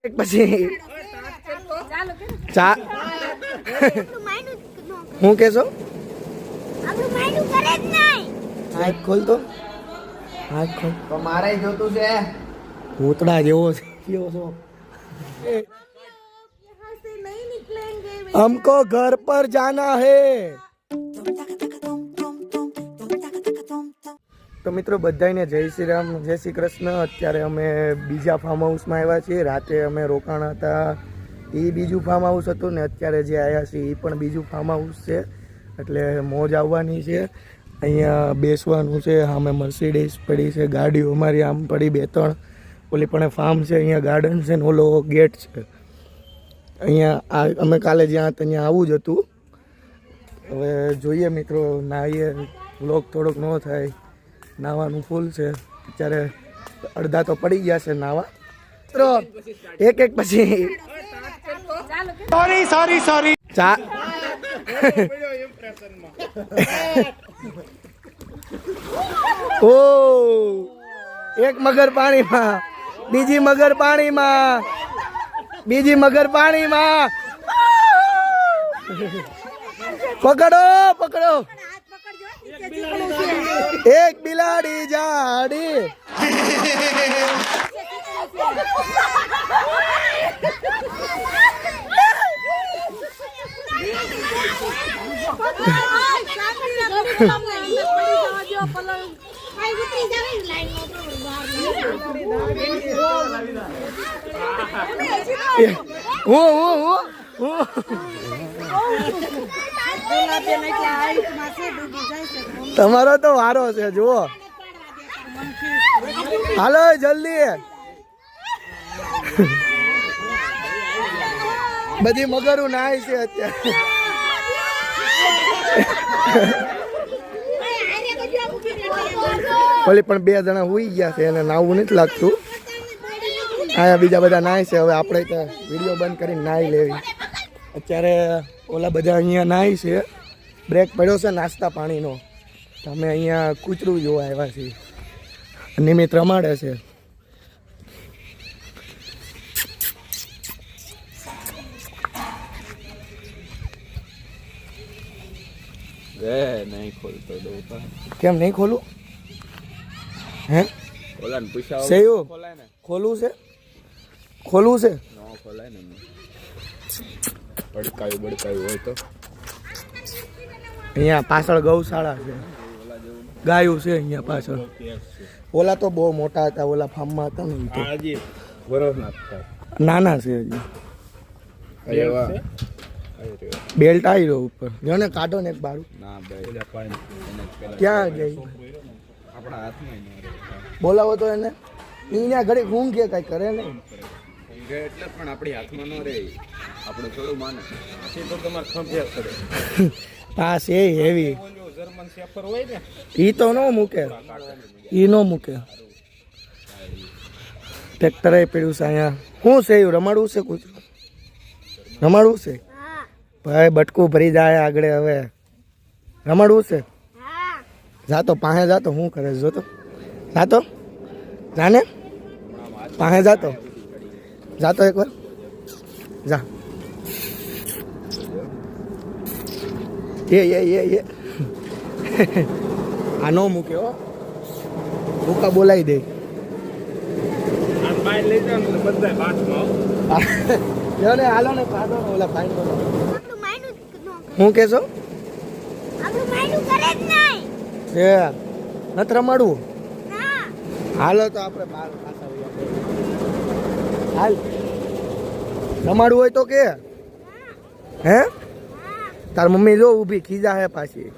પછી ચા હું કેશો આંખ ખોલ તો આંખ ખોલ તો મારે જોતું છે ભૂતડા જેવો છે કેવો છો हमको घर पर जाना है તો મિત્રો બધાને જય શ્રી રામ જય શ્રી કૃષ્ણ। અત્યારે અમે બીજા ફાર્મ હાઉસમાં આવ્યા છીએ। રાતે અમે રોકાણ હતા એ બીજું ફાર્મ હાઉસ હતું ને અત્યારે જે આવ્યા છીએ એ પણ બીજું ફાર્મ હાઉસ છે, એટલે મોજ આવવાની છે। અહીંયા બેસવાનું છે, સામે મર્સિડીઝ પડી છે, ગાડીઓ અમારી આમ પડી બે ત્રણ, ઓલી પણ ફાર્મ છે, અહીંયા ગાર્ડન છે ને ઓલો ગેટ છે। અહીંયા અમે કાલે જ્યાં હતા ત્યાં આવું જ હતું। હવે જોઈએ મિત્રો, નાહીએ વ્લોગ થોડોક ન થાય, નાવાનું ફૂલ છે। અત્યારે અડધા તો પડી ગયા છે નાવા મિત્રો, એક એક પછી સોરી ચા ઓ એક મગર પાણીમાં, બીજી મગર પાણીમાં, બીજી મગર પાણીમાં, પકડો પકડો, એક બિલાડી જાડી તમારો તો વારો છે, જુઓ હાલો જલ્દી। બધી મગરું નાય છે અત્યારે। ઓલી પણ બે જણા હુઈ ગયા છે, એને નાવું નથી લાગતું। અહીંયા બીજા બધા નાય છે। હવે આપણે તો વિડીયો બંધ કરીને નાહી લેવી। અત્યારે ઓલા બધા અહીંયા નાય છે, બ્રેક પડ્યો છે નાસ્તા પાણીનો, તો અમે અહીંયા કૂતરું જોવા આવ્યા છીએ। નિમિત રમાડે છે। નહીં ખોલતો કેમ નહીં ખોલું? હે ઓલાને પૂછાવ સેયું ખોલાય ને, ખોલવું છે, ખોલવું છે, ન ખોલાય ને, બડકાયું હોય તો। અહીંયા પાછળ ગૌશાળા છે, ગાયું છે અહીંયા પાછળ। ઓલા તો બહુ મોટા હતા, ઓલા ફાર્મમાં હતા ને તો નાના છે હજી। બેલ્ટ આવી રહ્યો ઉપર, જો ને કાઢો ને એક બારું। ક્યાં ગઈ? આપણા હાથમાં બોલાવો તો એને, અહીંયા ઘડી ઊંઘે કઈ કરે નહીં એટલે પણ આપણી હાથમાં ન રહે, આપણે થોડું માને પછી તો તમારે ખંભ્યા કરે। આ છે હેવી, જર્મન શેફર હોય ને ઈ તો ન મૂકે, ઈ ન મૂકે। ટ્રેક્ટર પડ્યું છે અહીંયા। શું છે એવું રમાડવું છે? કૂતરું રમાડવું છે ભાઈ? બટકું ભરી જાય આગળ, હવે રમાડવું છે? જાતો પાસે જાતો, શું કરે જોતો, જાતો જાને પાસે જાતો, જાતો એકવાર જા। એ આ નો મૂકે હો, ભૂકા બોલાવી દે। ને હાલો ને કાઢો ને ઓલા ફાઈન બોલો। હું કેશો એ નથી રમાડવું? હાલો તો આપણે બહાર પાછા હાલ, રમાડવું હોય તો કે હે? તાર મમ્મી જો ઊભી ખીજા હે પાછી,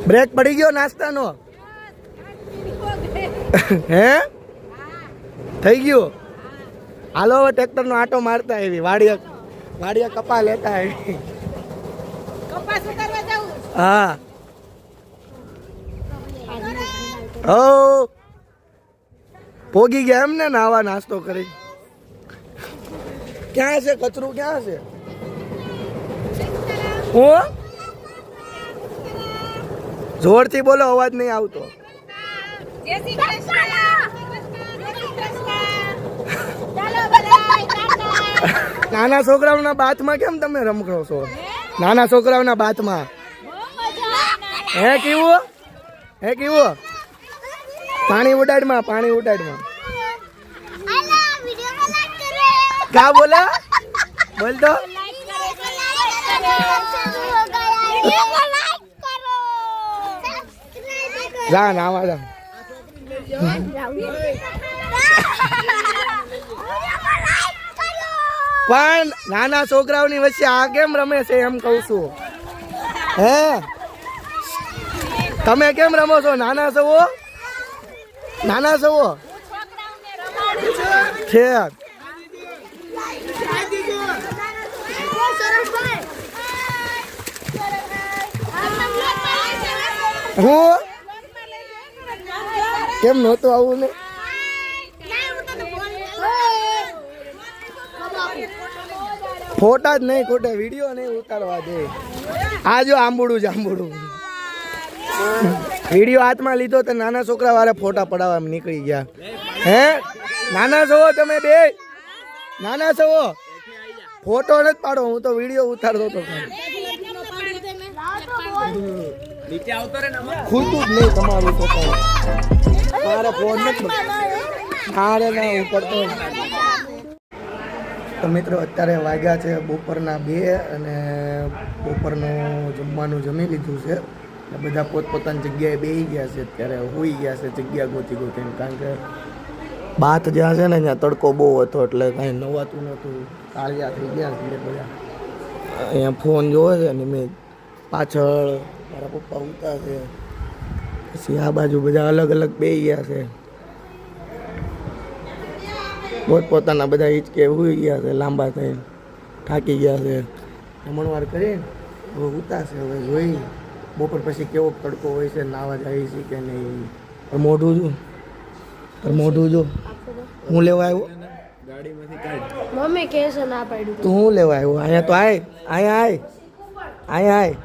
બ્રેક પડી ગયો નાસ્તાનો હે? થઈ ગયો? હાલો હવે ટ્રેક્ટર નો આટો મારતા આવી, વાડિયા કપા લેતા આવી। હા ઓ પોગી ગયા એમ ને નાવા નાસ્તો કરી। ક્યાં છે કચરું? ક્યાં છે? જોરથી બોલો, અવાજ નહીં આવતો। જય શ્રી કૃષ્ણ। ચાલો નાના છોકરાઓના બાથમાં કેમ તમે રમખો છો? નાના છોકરાઓના બાથમાં હે કેવું? હે કેવું? પાણી ઉડાડમાં, પાણી ઉડાડમાં. क्या बोला? बोल दो. જા નાવા જા. પણ નાના છોકરાઓની વચ્ચે આ કેમ રમે છે એમ કહું છું. હે તમે કેમ રમો છો? નાના છો? નાના છો છે? હું કેમ નહોતું આવું ને? ફોટા જ નહીં, ખોટા વિડીયો નહીં ઉતારવા દે. આ જો આંબુડું જાંબુડું વિડીયો હાથમાં લીધો તો નાના છોકરા વાળા ફોટા પડાવવા નીકળી ગયા. હે નાના છો તમે બે? નાના છો? ફોટો નથી પાડો, હું તો વિડીયો ઉતારતો હતો. ખુલતું જ નહીં તમારું પોતાનું. મારે ફોન નથી. મારે ના ઉપડતો. તો મિત્રો અત્યારે વાગ્યા છે બપોરના 2 અને બપોરનું જમવાનું જમી લીધું છે. બધા પોતપોતાની જગ્યાએ બેસી ગયા છે. અત્યારે હોઈ ગયા છે જગ્યા ગોતી ગોતીને, કારણ કે બાથ જ્યાં છે ને ત્યાં તડકો બહુ હતો એટલે કાંઈ નવાતું નહોતું. કાળિયા થઈ ગયા છે બધા. અહીંયા ફોન જોવે છે ને મેં પાછળ મારા પપ્પા ઉતા છે. પછી આ બાજુ બધા અલગ અલગ બેસી ગયા છે. પોતપોતાના બધા હિંચકે હોઈ ગયા છે, લાંબા થઈને થાકી ગયા છે. જમણવાર કરીને હવે ઉતારશે. હવે જોઈ બપોર પછી કેવો તડકો હોય છે, નાવા જાય છે કે નહીં. મોઢું જો, મોઢું જો. હું લેવા આવ્યો? મમ્મી કહે છે ના પાડ્યું. તું હું લેવા આવ્યો? અહીંયા તો આય, અહીંયા આય, અહીંયા આય.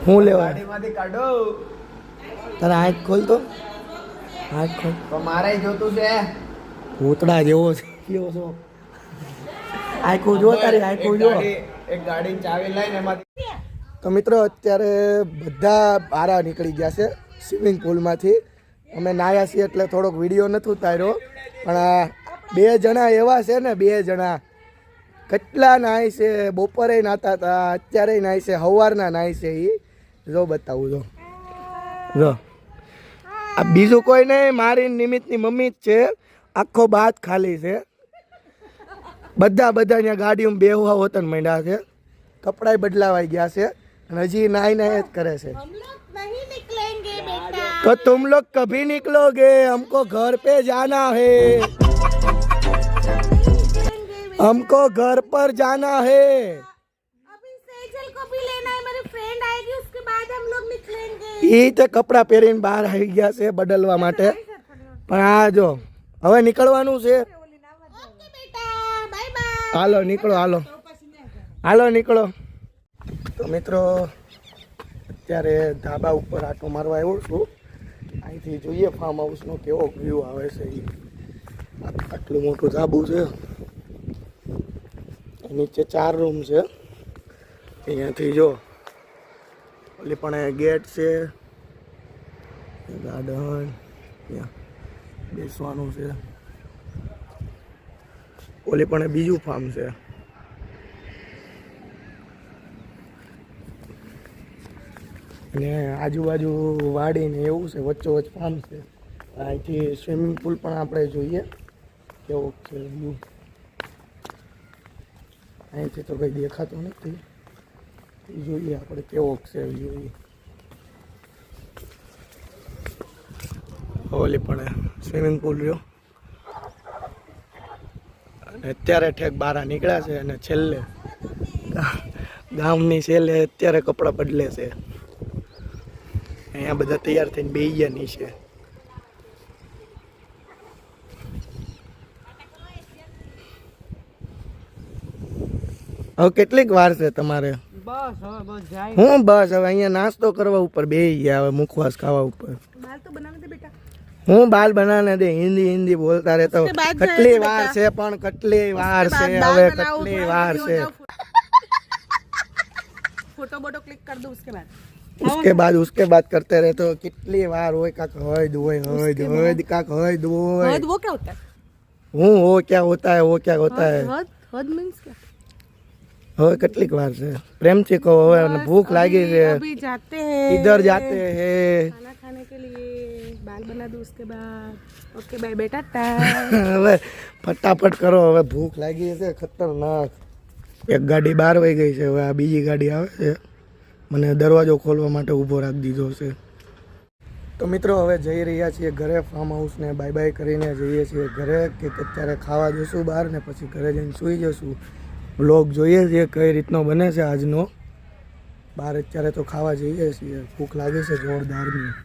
હું લેવા કાઢો. તારા આંખ ખોલ તો. આંખ ખોલ તો. મારે જોતું છે. ભૂતડા જેવો છે. કેવો છો? આંખું જો તારી, આંખું જો. એક ગાડી ચાવી લઈને એમાંથી. તો મિત્રો અત્યારે બધા બહાર નીકળી ગયા છે સ્વિમિંગ પુલમાંથી. અમે નાહ્યા છીએ એટલે થોડોક વિડીયો નથી ઉતાર્યો, પણ આ 2 જણા એવા છે ને, 2 જણા કેટલા નાય છે. બપોરે નાતા હતા, અત્યારે નાય છે, સવારના નાય છે. એ જો બતાવું જો. જો આ બીજું કોઈ નહીં, મારી નિમિત્તની મમ્મી જ છે. આખો બાથ ખાલી છે. બધા અહીંયા ગાડીઓમાં બેહવા હોતન માંડ્યા છે. કપડાય બદલાવાઈ ગયા છે અને હજી નાય નાય જ કરે છે. तो तुम लोग कभी निकलोगे? हमको घर पे जाना है, हमको घर पर जाना है. अभी सेजल को भी लेना है, मेरी फ्रेंड आएगी, उसके बाद हम लोग निकलेंगे. એ તો કપડાં પહેરીને બહાર આવી ગયા છે બદલવા માટે. પણ આ જો હવે નીકળવાનું છે. ओके बेटा, बाय बाय. હાલો નીકળો, હાલો હાલો નીકળો. તો મિત્રો અત્યારે ધાબા ઉપર આટો મારવા આવ્યો છું. અહીંથી જોઈએ ફાર્મ હાઉસનો કેવો વ્યૂ આવે છે. આટલું મોટું ધાબુ છે. નીચે 4 રૂમ છે. અહીંયાથી જો ઓલી પણ ગેટ છે, ગાર્ડન, ત્યાં બેસવાનું છે. ઓલી પણ બીજું ફાર્મ છે. અને આજુબાજુ વાડી ને એવું છે, વચ્ચોવચ્ચ ફાર્મ છે. અહીંથી સ્વિમિંગ પુલ પણ આપણે જોઈએ કેવો છે વ્યૂ. અહીંથી તો કંઈ દેખાતું નથી. જોઈએ આપણે કેવો છે વ્યૂ. ઓલી પણ સ્વિમિંગ પુલ રહ્યો. અને અત્યારે ઠેક બહાર નીકળ્યા છે અને છેલ્લે ગામની છેલ્લે અત્યારે કપડાં બદલે છે. અહીંયા બધા તૈયાર થઈને બેસી ગયા નીચે. હવે કેટલીક વાર છે તમારે? હું બસ હવે અહીંયા નાસ્તો કરવા ઉપર બેસી ગયા. હવે મુખવાસ ખાવા ઉપર. माल तो बना दे बेटा. હું बाल बनाने दे हिंदी हिंदी बोलता रहता हूँ उसके बाद कटली जाएगा वार बेटा। से पण कटली वार उसके से बाद હવે बाल बनाओ, कटली थोड़ा वार ready से हो जाओ। फोटो वोटो क्लिक कर दो उसके बाद उसके बाद करते रहते हो કેટલી વાર હોય કાક હદ હોય હદ કાક હદ હોય हद वो क्या होता है હું हो क्या होता है वो क्या होता है हद हद मीन्स क्या હવે કેટલીક વાર છે પ્રેમથી કહો હવે અને ભૂખ લાગી છે अभी जाते हैं इधर जाते हैं खाना खाने के लिए बाल बना दो उसके बाद ओके बाय बेटा टा હવે ફટાફટ કરો હવે ભૂખ લાગી છે ખતરનાક એક ગાડી બહાર વહી ગઈ છે હવે આ બીજી ગાડી આવે છે મને દરવાજો ખોલવા માટે ઊભો રાખી દીધો છે તો મિત્રો હવે જઈ રહ્યા છીએ ઘરે ફાર્મ હાઉસને બાય બાય કરીને જઈએ છીએ ઘરે કે અત્યારે ખાવા જઈશું બહાર ને પછી ઘરે જઈને સૂઈ જશું બ્લોગ જોઈએ છીએ કઈ રીતનો બને છે આજનો બહાર અત્યારે તો ખાવા જઈએ છીએ ભૂખ લાગે છે જોરદારની